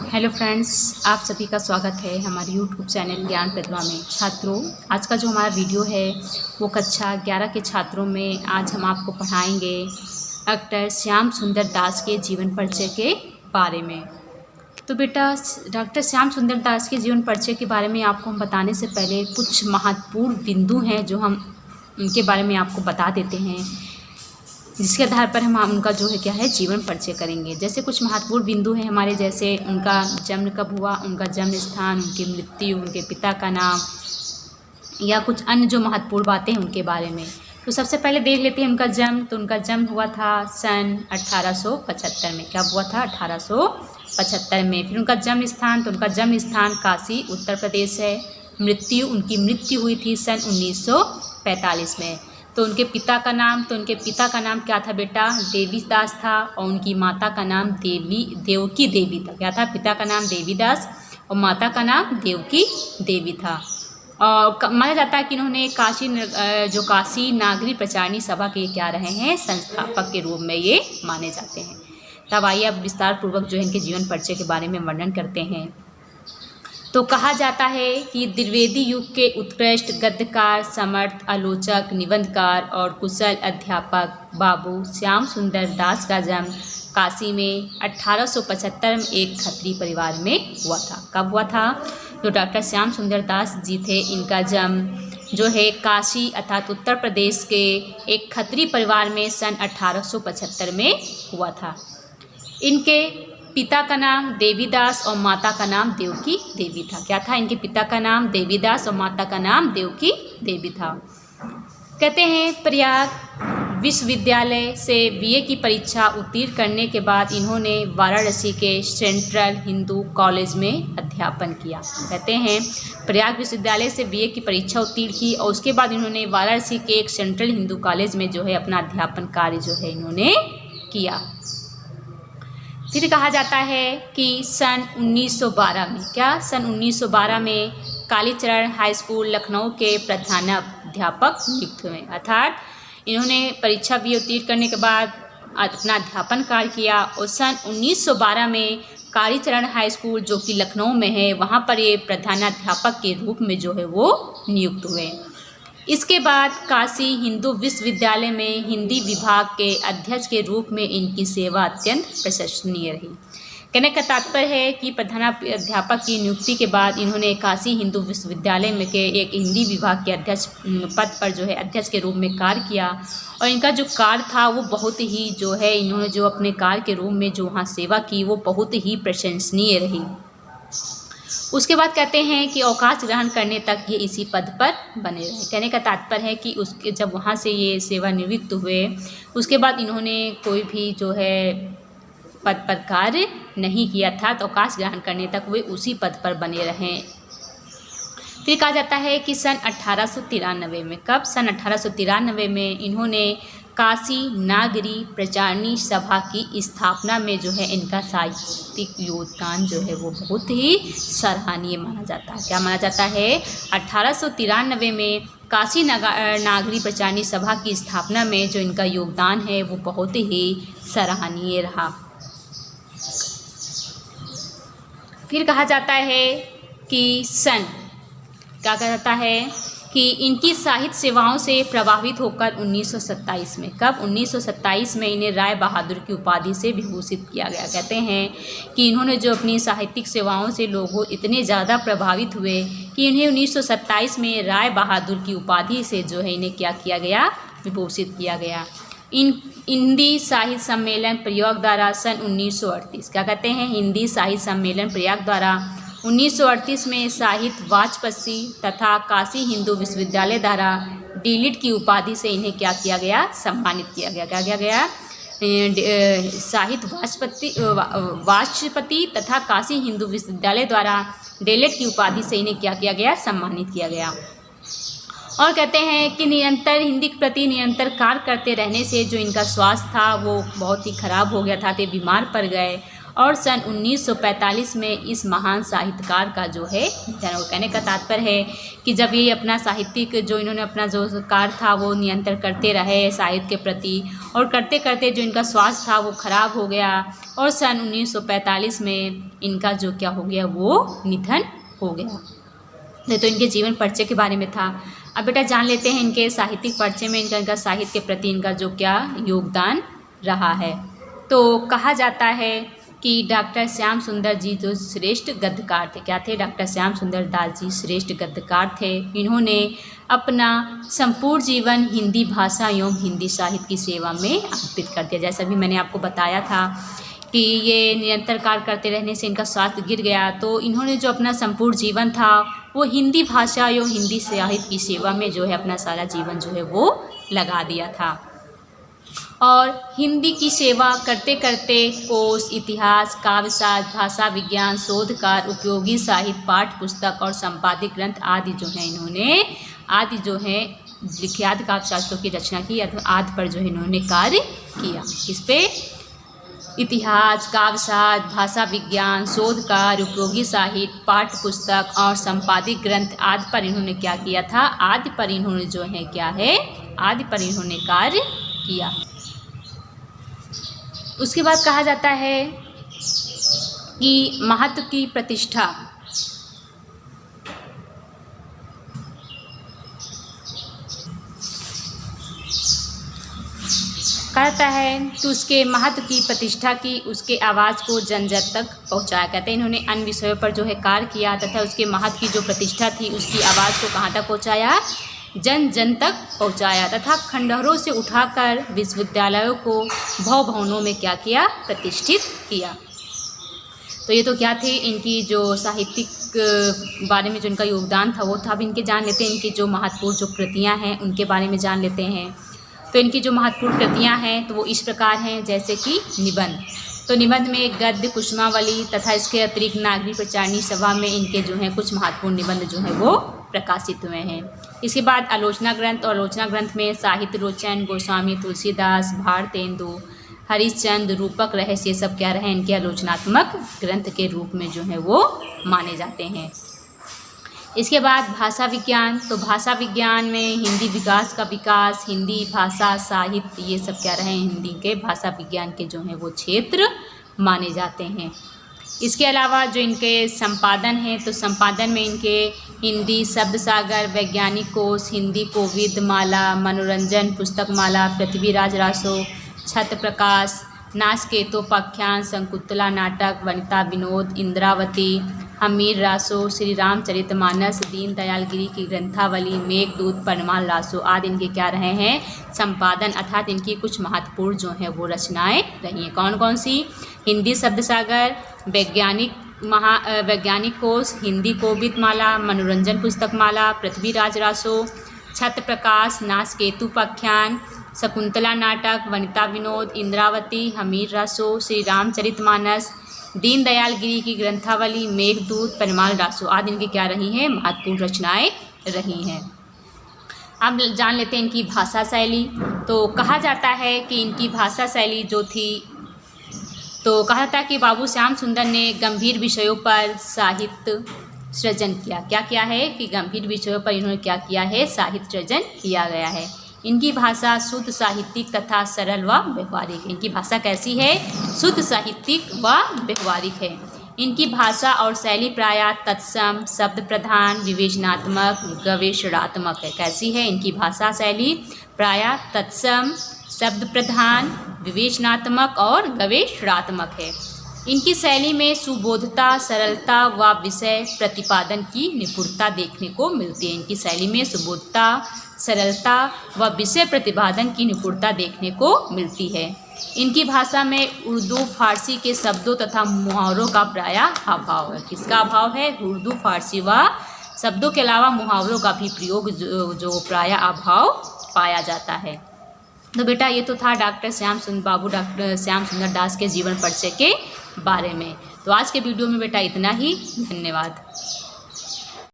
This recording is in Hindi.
हेलो फ्रेंड्स, आप सभी का स्वागत है हमारे यूट्यूब चैनल ज्ञान प्रतिभा में। छात्रों, आज का जो हमारा वीडियो है वो कक्षा 11 के छात्रों में आज हम आपको पढ़ाएंगे डॉक्टर श्याम सुंदर दास के जीवन परिचय के बारे में। तो बेटा, डॉक्टर श्याम सुंदर दास के जीवन परिचय के बारे में आपको हम बताने से पहले कुछ महत्वपूर्ण बिंदु हैं जो हम उनके बारे में आपको बता देते हैं, जिसके आधार पर हम उनका जो है क्या है जीवन परिचय करेंगे। जैसे कुछ महत्वपूर्ण बिंदु हैं हमारे, जैसे उनका जन्म कब हुआ, उनका जन्म स्थान, उनकी मृत्यु, उनके पिता का नाम या कुछ अन्य जो महत्वपूर्ण बातें हैं उनके बारे में। तो सबसे पहले देख लेते हैं उनका जन्म। तो उनका जन्म हुआ था सन 1875 में। क्या हुआ था? 1875 में। फिर उनका जन्म स्थान, तो उनका जन्म स्थान काशी उत्तर प्रदेश है। मृत्यु, उनकी मृत्यु हुई थी सन 1945 में। तो उनके पिता का नाम, तो उनके पिता का नाम क्या था बेटा? देवीदास था। और उनकी माता का नाम देवकी देवी था। क्या था? पिता का नाम देवीदास और माता का नाम देवकी देवी था। और माना जाता है कि इन्होंने काशी नागरी प्रचारणी सभा के क्या रहे हैं? संस्थापक के रूप में ये माने जाते हैं। तब आइए अब विस्तार पूर्वक जो है इनके जीवन परिचय के बारे में वर्णन करते हैं। तो कहा जाता है कि द्विवेदी युग के उत्कृष्ट गद्यकार, समर्थ आलोचक, निबंधकार और कुशल अध्यापक बाबू श्याम सुंदर दास का जन्म काशी में 1875 में एक खत्री परिवार में हुआ था। कब हुआ था? जो डॉक्टर श्याम सुंदर दास जी थे, इनका जन्म जो है काशी अर्थात उत्तर प्रदेश के एक खत्री परिवार में सन 1875 में हुआ था। इनके पिता का नाम देवीदास और माता का नाम देवकी देवी था। क्या था? इनके पिता का नाम देवीदास और माता का नाम देवकी देवी था। कहते हैं प्रयाग विश्वविद्यालय से बीए की परीक्षा उत्तीर्ण करने के बाद इन्होंने वाराणसी के सेंट्रल हिंदू कॉलेज में अध्यापन किया। कहते हैं प्रयाग विश्वविद्यालय से बीए की परीक्षा उत्तीर्ण की और उसके बाद इन्होंने वाराणसी के एक सेंट्रल हिंदू कॉलेज में जो है अपना अध्यापन कार्य जो है इन्होंने किया। फिर कहा जाता है कि सन 1912 में, क्या सन 1912 में कालीचरण हाई स्कूल लखनऊ के प्रधानाध्यापक नियुक्त हुए। अर्थात इन्होंने परीक्षा भी उत्तीर्ण करने के बाद अपना अध्यापन कार्य किया और सन 1912 में कालीचरण हाई स्कूल जो कि लखनऊ में है वहाँ पर ये प्रधानाध्यापक के रूप में जो है वो नियुक्त हुए। इसके बाद काशी हिंदू विश्वविद्यालय में हिंदी विभाग के अध्यक्ष के रूप में इनकी सेवा अत्यंत प्रशंसनीय रही। कहने का तात्पर्य है कि प्रधानाध्यापक की नियुक्ति के बाद इन्होंने काशी हिंदू विश्वविद्यालय में के एक हिंदी विभाग के अध्यक्ष पद पर जो है अध्यक्ष के रूप में कार्य किया और इनका जो कार्य था वो बहुत ही जो है इन्होंने जो अपने कार्य के रूप में जो वहाँ सेवा की वो बहुत ही प्रशंसनीय रही। उसके बाद कहते हैं कि अवकाश ग्रहण करने तक ये इसी पद पर बने रहे। कहने का तात्पर्य है कि उसके जब वहाँ से ये सेवानिवृत्त हुए उसके बाद इन्होंने कोई भी जो है पद पर कार्य नहीं किया था, तो अवकाश ग्रहण करने तक वे उसी पद पर बने रहें। फिर कहा जाता है कि सन 1893 में, कब? सन 1893 में इन्होंने काशी नागरी प्रचारणी सभा की स्थापना में जो है इनका साहित्यिक योगदान जो है वो बहुत ही सराहनीय माना जाता है। क्या माना जाता है? 1893 में काशी नागरी प्रचारणी सभा की स्थापना में जो इनका योगदान है वो बहुत ही सराहनीय रहा। फिर कहा जाता है कि क्या कहा जाता है कि इनकी साहित्य सेवाओं से प्रभावित होकर 1927 में, कब? 1927 में इन्हें राय बहादुर की उपाधि से विभूषित किया गया। कहते हैं कि इन्होंने जो अपनी साहित्यिक सेवाओं से लोग इतने ज़्यादा प्रभावित हुए कि इन्हें 1927 में राय बहादुर की उपाधि से जो है इन्हें क्या किया गया? विभूषित किया गया। हिंदी साहित्य सम्मेलन प्रयोग द्वारा सन 1938, क्या कहते हैं? हिंदी साहित्य सम्मेलन प्रयोग द्वारा 1938 में साहित्य वाचस्पति तथा काशी हिंदू विश्वविद्यालय द्वारा डीलिट की उपाधि से इन्हें क्या किया गया? सम्मानित किया गया। क्या किया गया? साहित्य वाचस्पति तथा काशी हिंदू विश्वविद्यालय द्वारा डीलिट की उपाधि से इन्हें क्या किया गया? सम्मानित किया गया। और कहते हैं कि निरंतर हिंदी के प्रति निरंतर कार्य करते रहने से जो इनका स्वास्थ्य था वो बहुत ही खराब हो गया था, ते बीमार पड़ गए और सन 1945 में इस महान साहित्यकार का जो है निधन हो। कहने का तात्पर्य है कि जब ये अपना साहित्यिक जो इन्होंने अपना जो कार्य था वो नियंत्रण करते रहे साहित्य के प्रति, और करते करते जो इनका स्वास्थ्य था वो खराब हो गया और सन 1945 में इनका जो क्या हो गया, वो निधन हो गया। तो इनके जीवन परिचय के बारे में था। अब बेटा जान लेते हैं इनके साहित्यिक परिचय में इनका साहित्य के प्रति इनका जो क्या योगदान रहा है। तो कहा जाता है कि डॉक्टर श्याम सुंदर जी जो श्रेष्ठ गद्यकार थे, क्या थे, डॉक्टर श्याम सुंदर दास जी श्रेष्ठ गद्यकार थे। इन्होंने अपना संपूर्ण जीवन हिंदी भाषा एवं हिंदी साहित्य की सेवा में अर्पित कर दिया। जैसा भी मैंने आपको बताया था कि ये निरंतर कार्य करते रहने से इनका स्वास्थ्य गिर गया, तो इन्होंने जो अपना संपूर्ण जीवन था वो हिंदी भाषा एवं हिंदी साहित्य की सेवा में जो है अपना सारा जीवन जो है वो लगा दिया था। और हिंदी की सेवा करते करते कोश, इतिहास, काव्यशास्त्र, भाषा विज्ञान, शोधकार, उपयोगी साहित्य, पाठ्य पुस्तक और संपादित ग्रंथ आदि जो है इन्होंने जो है लिखे, आदि काव्यशास्त्रों की रचना की, आदि पर जो है इन्होंने कार्य किया। इस पे इतिहास, काव्यशास्त्र, भाषा विज्ञान, शोधकार, उपयोगी साहित्य, पाठ्य पुस्तक और संपादित ग्रंथ आदि पर इन्होंने क्या किया था, आदि पर इन्होंने जो है क्या है, आदि पर इन्होंने कार्य किया। उसके बाद कहा जाता है कि महत्व की प्रतिष्ठा, कहता है कि उसके महत्व की प्रतिष्ठा की, उसके आवाज़ को जन जन तक पहुंचाया। कहते हैं इन्होंने अन्य विषयों पर जो है कार्य किया तथा उसके महत्व की जो प्रतिष्ठा थी उसकी आवाज़ को कहाँ तक पहुंचाया, जन जन तक पहुंचाया, तथा खंडहरों से उठाकर विश्वविद्यालयों को भवनों में क्या किया, प्रतिष्ठित किया। तो ये तो क्या थे इनकी जो साहित्यिक बारे में जो इनका योगदान था वो था। अब इनके जान लेते हैं इनकी जो महत्वपूर्ण जो कृतियाँ हैं उनके बारे में जान लेते हैं। तो इनकी जो महत्वपूर्ण कृतियाँ हैं तो वो इस प्रकार हैं, जैसे कि निबंध। तो निबंध में गद्य, कुसुमावली तथा इसके अतिरिक्त नागरिक प्रचारणी सभा में इनके जो हैं कुछ महत्वपूर्ण निबंध जो है वो प्रकाशित हुए हैं। इसके बाद आलोचना ग्रंथ, और आलोचना ग्रंथ में साहित्य रोचन, गोस्वामी तुलसीदास, भारतेंदु, हरिश्चंद्र, रूपक रहस्य, ये सब क्या रहे इनके आलोचनात्मक ग्रंथ के रूप में जो है वो माने जाते हैं। इसके बाद भाषा विज्ञान, तो भाषा विज्ञान में हिंदी विकास का विकास, हिंदी भाषा साहित्य, ये सब क्या रहे हिंदी के भाषा विज्ञान के जो हैं वो क्षेत्र माने जाते हैं। इसके अलावा जो इनके संपादन हैं तो संपादन में इनके हिंदी शब्द सागर, वैज्ञानिक कोश, हिंदी कोविद माला, मनोरंजन पुस्तक माला, पृथ्वीराज रासो, छत्र प्रकाश, नासकेतोपाख्यान, शकुंतला नाटक, वनिता विनोद, इंद्रावती, हमीर रासो, श्री रामचरितमानस, दीन दयाल गिरी की ग्रंथावली, मेघदूत, परमाल रासो आदि इनके क्या रहे हैं, संपादन, अर्थात इनकी कुछ महत्वपूर्ण जो है वो रचनाएं रही हैं। कौन कौन सी, हिंदी शब्द सागर, वैज्ञानिक कोश, हिंदी कोविद माला, मनोरंजन पुस्तक माला, पृथ्वीराज रासो, छत्र प्रकाश, नासकेतुपाख्यान, शकुंतला नाटक, वनिता विनोद, इंद्रावती, हमीर रासो, श्री रामचरितमानस, दीन दयाल गिरी की ग्रंथावली, मेघदूत, परमाल रासो आदि इनकी क्या रही हैं, महत्वपूर्ण रचनाएं रही हैं। अब जान लेते हैं इनकी भाषा शैली। तो कहा जाता है कि इनकी भाषा शैली जो थी, तो कहा था कि बाबू श्याम सुंदर ने गंभीर विषयों पर साहित्य सृजन किया। क्या किया है कि गंभीर विषयों पर इन्होंने क्या किया है, साहित्य सृजन किया गया है। इनकी भाषा शुद्ध साहित्यिक तथा सरल व व्यवहारिक है। इनकी भाषा कैसी है, शुद्ध साहित्यिक व व्यवहारिक है। इनकी भाषा और शैली प्रायः तत्सम, शब्द प्रधान, विवेचनात्मक, गवेषणात्मक है। कैसी है इनकी भाषा शैली, प्रायः तत्सम, शब्द प्रधान, विवेचनात्मक और गवेषणात्मक है। इनकी शैली में सुबोधता, सरलता व विषय प्रतिपादन की निपुणता देखने को मिलती है। इनकी शैली में सुबोधता, सरलता व विषय प्रतिपादन की निपुणता देखने को मिलती है। इनकी भाषा में उर्दू फारसी के शब्दों तथा मुहावरों का प्रायः अभाव है। किसका अभाव है, उर्दू फारसी व शब्दों के अलावा मुहावरों का भी प्रयोग जो प्रायः अभाव पाया जाता है। तो बेटा ये तो था डॉक्टर श्याम सुंदर दास के जीवन परिचय के बारे में। तो आज के वीडियो में बेटा इतना ही। धन्यवाद।